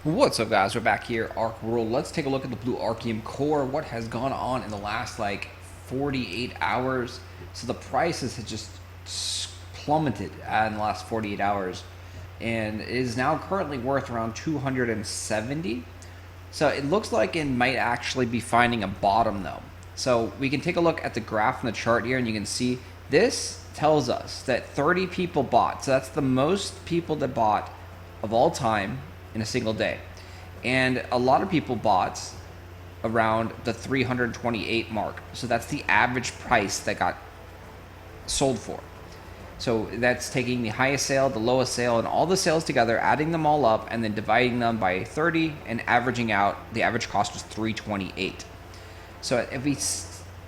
What's up, guys? We're back here, Archeworld. Let's take a look at the blue archeum core. What has gone on in the last 48 hours? So the prices have just plummeted in the last 48 hours, and it is now currently worth around 270. So it looks like it might actually be finding a bottom though. So we can take a look at the graph in the chart here, and you can see this tells us that 30 people bought. So that's the most people that bought of all time in a single day. And a lot of people bought around the 328 mark. So that's the average price that got sold for. So that's taking the highest sale, the lowest sale, and all the sales together, adding them all up, and then dividing them by 30 and averaging out. The average cost was 328. So if we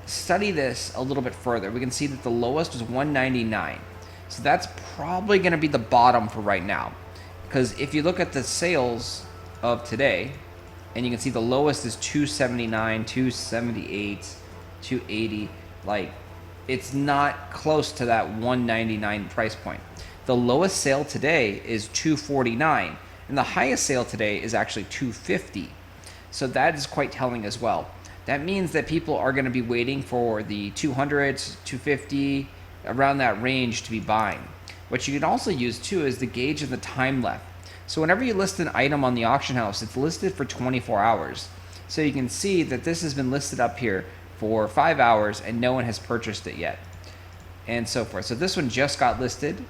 study this a little bit further, we can see that the lowest was 199. So that's probably going to be the bottom for right now. Because if you look at the sales of today, and you can see the lowest is 279, 278, 280, it's not close to that 199 price point. The lowest sale today is 249, and the highest sale today is actually 250. So that is quite telling as well. That means that people are going to be waiting for the 200s, 250, around that range to be buying. What you can also use too is the gauge of the time left. So whenever you list an item on the auction house, it's listed for 24 hours. So you can see that this has been listed up here for 5 hours and no one has purchased it yet, and so forth. So this one just got listed,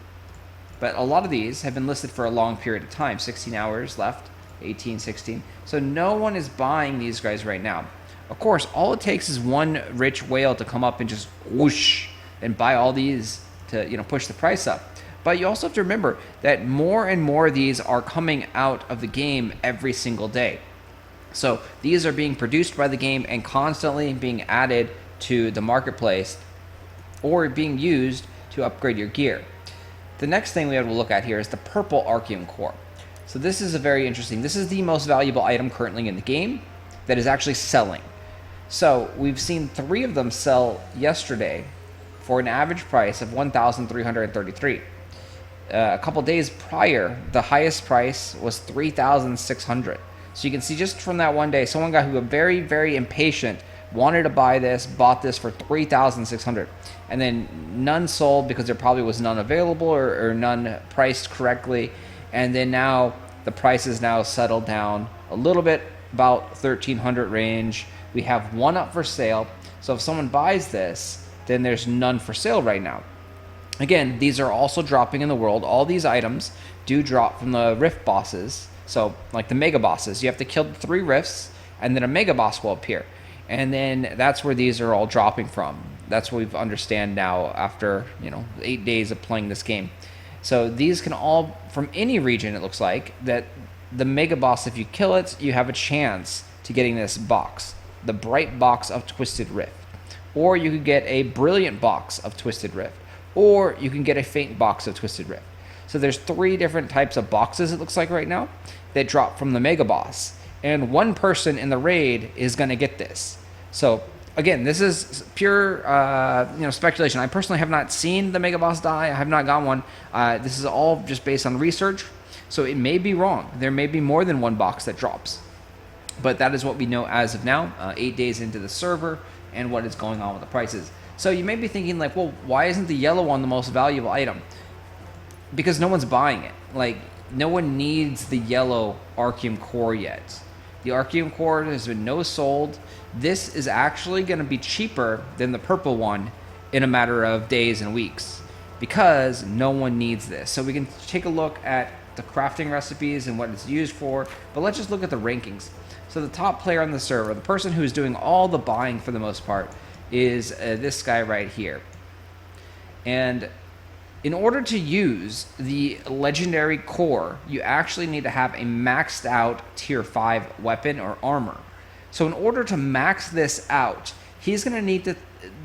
but a lot of these have been listed for a long period of time. 16 hours left, 18, 16. So no one is buying these guys right now. Of course, all it takes is one rich whale to come up and just whoosh and buy all these to push the price up. But you also have to remember that more and more of these are coming out of the game every single day. So these are being produced by the game and constantly being added to the marketplace or being used to upgrade your gear. The next thing we have to look at here is the purple archeum core. So this is a very interesting. This is the most valuable item currently in the game that is actually selling. So we've seen 3 of them sell yesterday for an average price of 1,333. A couple days prior, the highest price was 3,600. So you can see just from that one day, someone who was very, very impatient, wanted to buy this, bought this for 3,600. And then none sold because there probably was none available or none priced correctly. And then now the price is now settled down a little bit, about 1,300 range. We have one up for sale. So if someone buys this, then there's none for sale right now. Again, these are also dropping in the world. All these items do drop from the rift bosses. So like the mega bosses, you have to kill the 3 rifts and then a mega boss will appear. And then that's where these are all dropping from. That's what we understand now after 8 days of playing this game. So these can all, from any region it looks like, that the mega boss, if you kill it, you have a chance to getting this box. The bright box of Twisted Rift. Or you could get a brilliant box of Twisted Rift. Or you can get a faint box of Twisted Rift. So there's 3 different types of boxes, it looks like right now, that drop from the mega boss. And one person in the raid is going to get this. So again, this is pure speculation. I personally have not seen the mega boss die. I have not got one. This is all just based on research. So it may be wrong. There may be more than one box that drops. But that is what we know as of now, 8 days into the server, and what is going on with the prices. So you may be thinking well, why isn't the yellow one the most valuable item? Because no one's buying it. No one needs the yellow archeum core yet. The archeum core has been sold. This is actually going to be cheaper than the purple one in a matter of days and weeks because no one needs this. So we can take a look at the crafting recipes and what it's used for, but let's just look at the rankings. So the top player on the server, the person who's doing all the buying for the most part, is this guy right here. And in order to use the legendary core, you actually need to have a maxed out tier 5 weapon or armor. So in order to max this out, he's going to need to,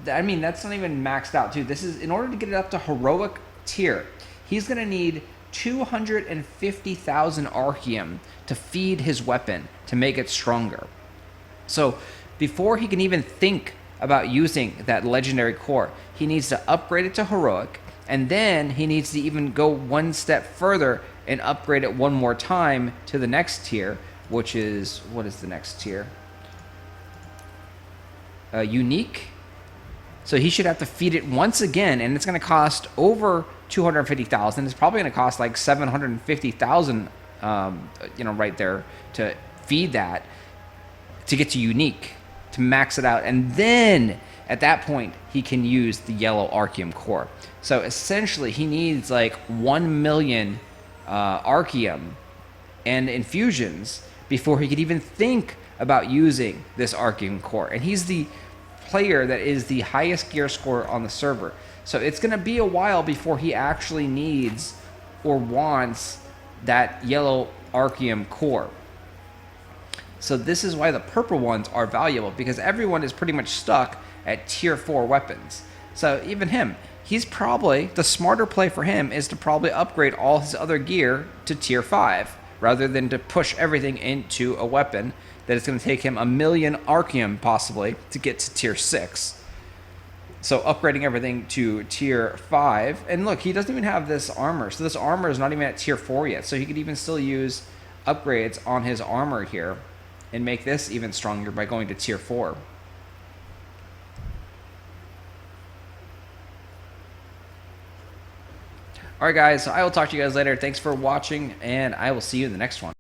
that's not even maxed out too. This is, in order to get it up to heroic tier, he's going to need 250,000 archeum to feed his weapon to make it stronger. So before he can even think about using that legendary core, he needs to upgrade it to heroic, and then he needs to even go one step further and upgrade it one more time to the next tier, which is, what is the next tier? Unique. So he should have to feed it once again, and it's going to cost over 250,000. It's probably going to cost like 750,000, right there to feed that to get to unique, to max it out, and then at that point he can use the yellow archeum core. So essentially, he needs like 1 million archeum and infusions before he could even think about using this archeum core, and he's the player that is the highest gear score on the server. So it's going to be a while before he actually needs or wants that yellow archeum core. So this is why the purple ones are valuable, because everyone is pretty much stuck at tier 4 weapons. So even him, he's probably, the smarter play for him is to probably upgrade all his other gear to tier 5 rather than to push everything into a weapon that is going to take him 1 million archeum possibly to get to tier 6. So upgrading everything to tier 5. And look, he doesn't even have this armor. So this armor is not even at tier 4 yet. So he could even still use upgrades on his armor here and make this even stronger by going to tier 4. Alright guys, so I will talk to you guys later. Thanks for watching, and I will see you in the next one.